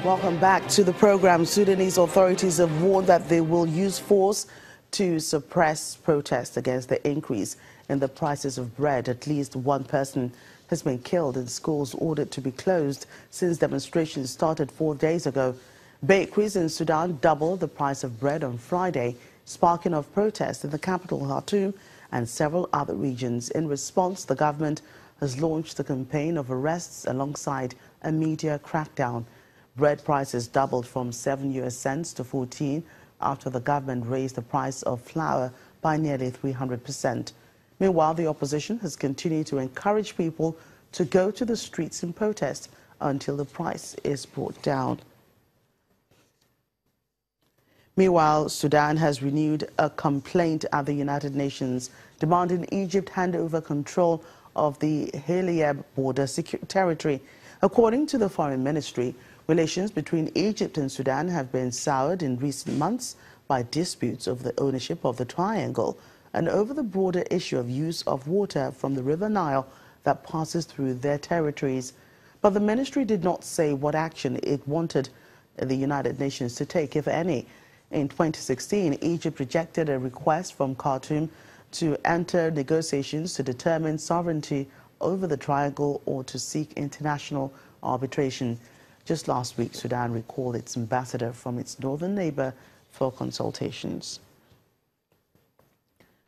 Welcome back to the program. Sudanese authorities have warned that they will use force to suppress protests against the increase in the prices of bread. At least one person has been killed and schools ordered to be closed since demonstrations started 4 days ago. Bakeries in Sudan doubled the price of bread on Friday, sparking off protests in the capital Khartoum and several other regions. In response, the government has launched a campaign of arrests alongside a media crackdown. Bread prices doubled from 7 US cents to 14 after the government raised the price of flour by nearly 300%. Meanwhile, the opposition has continued to encourage people to go to the streets in protest until the price is brought down. Meanwhile, Sudan has renewed a complaint at the United Nations demanding Egypt hand over control of the Haleb border territory. According to the Foreign Ministry, relations between Egypt and Sudan have been soured in recent months by disputes over the ownership of the triangle and over the broader issue of use of water from the River Nile that passes through their territories. But the ministry did not say what action it wanted the United Nations to take, if any. In 2016, Egypt rejected a request from Khartoum to enter negotiations to determine sovereignty over the triangle or to seek international arbitration. Just last week, Sudan recalled its ambassador from its northern neighbor for consultations.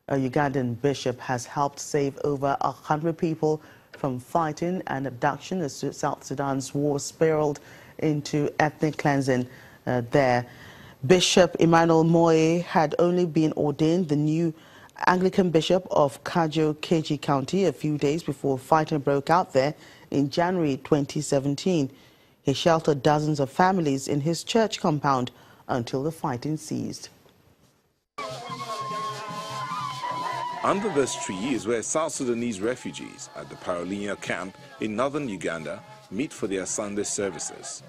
A Ugandan bishop has helped save over 100 people from fighting and abduction as South Sudan's war spiraled into ethnic cleansing there. Bishop Emmanuel Moye had only been ordained the new Anglican bishop of Kajo-Keji County a few days before fighting broke out there in January 2017. He sheltered dozens of families in his church compound until the fighting ceased. Under this tree is where South Sudanese refugees at the Parolinia camp in northern Uganda meet for their Sunday services.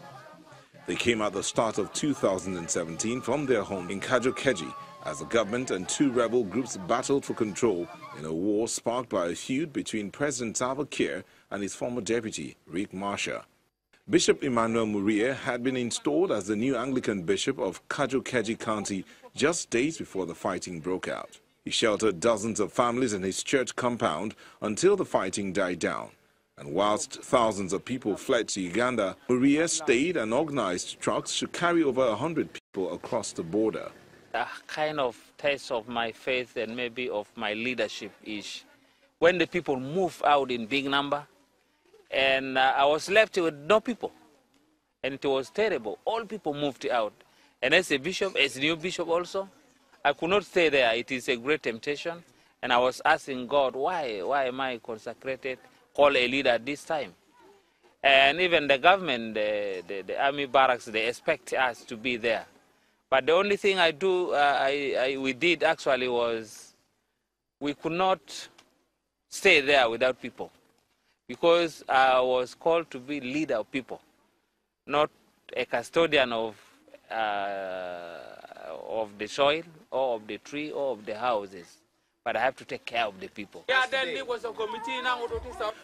They came at the start of 2017 from their home in Kajo-Keji as the government and two rebel groups battled for control in a war sparked by a feud between President Salva Kiir and his former deputy, Riek Machar. Bishop Emmanuel Murie had been installed as the new Anglican bishop of Kajo-Keji County just days before the fighting broke out. He sheltered dozens of families in his church compound until the fighting died down. And whilst thousands of people fled to Uganda, Murie stayed and organized trucks to carry over 100 people across the border. A kind of test of my faith and maybe of my leadership is when the people move out in big number, and I was left with no people, and it was terrible. All people moved out, and as a bishop, as a new bishop also, I could not stay there. It is a great temptation, and I was asking God, why am I consecrated, called a leader at this time? And even the government, the army barracks, they expect us to be there. But the only thing we did actually was we could not stay there without people, because I was called to be leader of people, not a custodian of the soil or of the tree or of the houses, but I have to take care of the people. The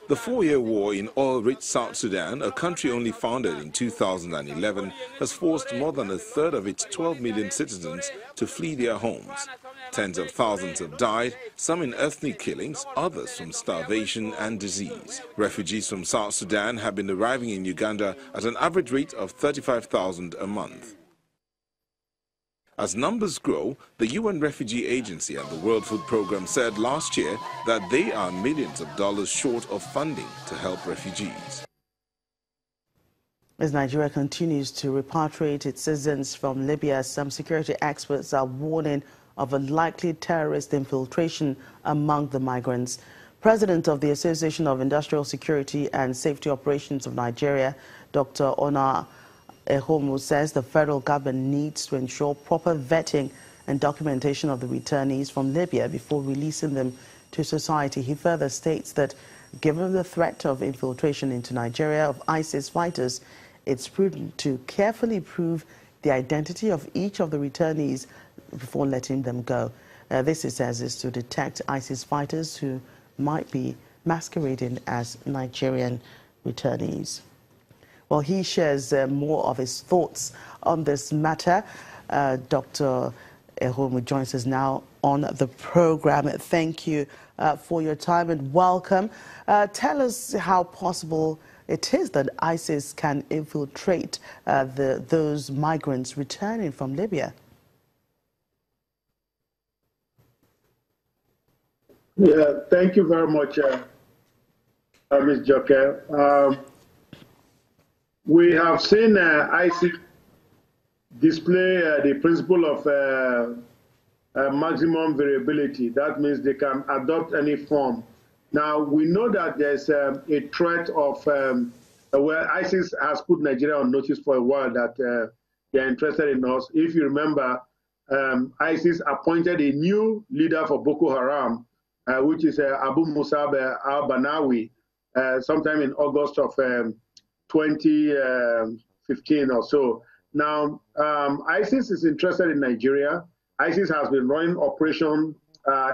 4-year war in oil-rich South Sudan, a country only founded in 2011, has forced more than a third of its 12 million citizens to flee their homes. Tens of thousands have died, some in ethnic killings, others from starvation and disease. Refugees from South Sudan have been arriving in Uganda at an average rate of 35,000 a month. As numbers grow, the UN Refugee Agency and the World Food Programme said last year that they are millions of dollars short of funding to help refugees. As Nigeria continues to repatriate its citizens from Libya, some security experts are warning of a likely terrorist infiltration among the migrants. President of the Association of Industrial Security and Safety Operations of Nigeria, Dr. Ona Ehomu, says the federal government needs to ensure proper vetting and documentation of the returnees from Libya before releasing them to society. He further states that given the threat of infiltration into Nigeria of ISIS fighters, it's prudent to carefully prove the identity of each of the returnees before letting them go. This, he says, is to detect ISIS fighters who might be masquerading as Nigerian returnees. Well, he shares more of his thoughts on this matter. Dr. Ehomu joins us now on the program. Thank you for your time and welcome. Tell us how possible it is that ISIS can infiltrate those migrants returning from Libya. Yeah, thank you very much, Ms. Joker. We have seen ISIS display the principle of maximum variability. That means they can adopt any form. Now, we know that there's a threat of where ISIS has put Nigeria on notice for a while that they're interested in us. If you remember, ISIS appointed a new leader for Boko Haram, which is Abu Musab al-Banawi, sometime in August of 2015 or so. Now, ISIS is interested in Nigeria. ISIS has been running operations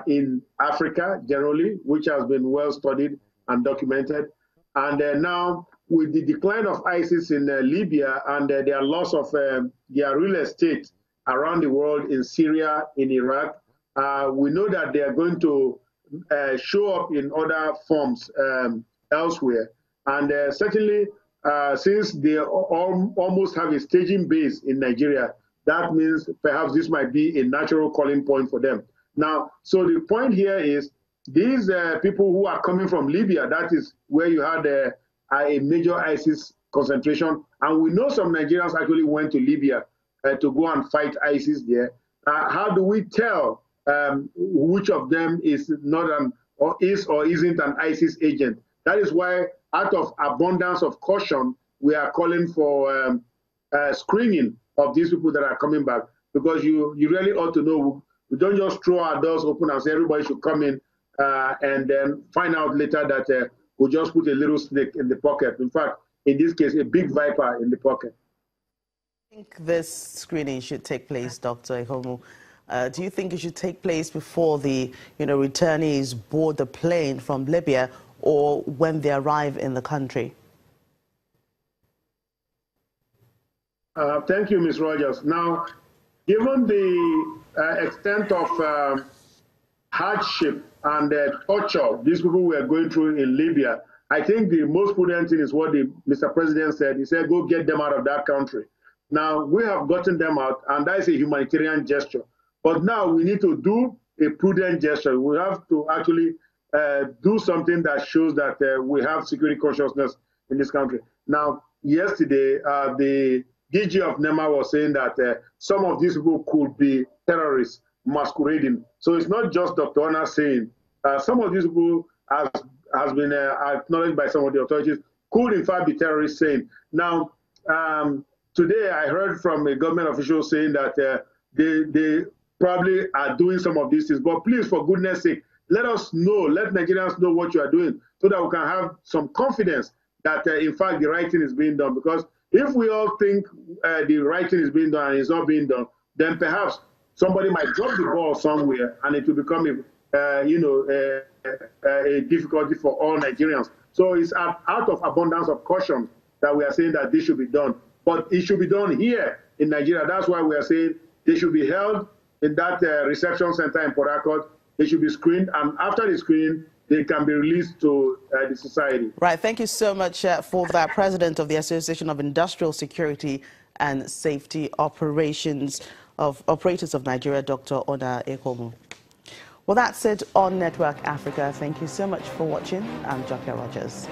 in Africa generally, which has been well studied and documented. And now, with the decline of ISIS in Libya and their loss of their real estate around the world in Syria, in Iraq, we know that they are going to show up in other forms elsewhere. And certainly, since they almost have a staging base in Nigeria, that means perhaps this might be a natural calling point for them. Now, so the point here is these people who are coming from Libya, that is where you had a major ISIS concentration. And we know some Nigerians actually went to Libya to go and fight ISIS there. How do we tell which of them is not or isn't an ISIS agent? That is why, out of abundance of caution, we are calling for screening of these people that are coming back, because you really ought to know. We don't just throw our doors open and say everybody should come in and then find out later that we just put a little snake in the pocket. In fact, in this case, a big viper in the pocket. I think this screening should take place, Dr. Ehomu. Do you think it should take place before the returnees board the plane from Libya or when they arrive in the country? Thank you, Ms. Rogers. Now, given the extent of hardship and torture these people were going through in Libya, I think the most prudent thing is what Mr. President said. He said, go get them out of that country. Now, we have gotten them out, and that is a humanitarian gesture. But now we need to do a prudent gesture. We have to actually do something that shows that we have security consciousness in this country. Now, yesterday, the DG of NEMA was saying that some of these people could be terrorists masquerading. So it's not just Dr. Ona saying. Some of these people has been acknowledged by some of the authorities could in fact be terrorists saying. Now, today I heard from a government official saying that they probably are doing some of these things. But please, for goodness sake, let us know, let Nigerians know what you are doing so that we can have some confidence that in fact the right thing is being done. Because if we all think the right thing is being done and it's not being done, then perhaps somebody might drop the ball somewhere and it will become a difficulty for all Nigerians. So it's out of abundance of caution that we are saying that this should be done. But it should be done here in Nigeria. That's why we are saying they should be held in that reception center in Port Harcourt. They should be screened, and after the screening, they can be released to the society. Right. Thank you so much for that. President of the Association of Industrial Security and Safety Operators of Nigeria, Dr. Ona Ehomu. Well, that's it on Network Africa. Thank you so much for watching. I'm Joker Rogers.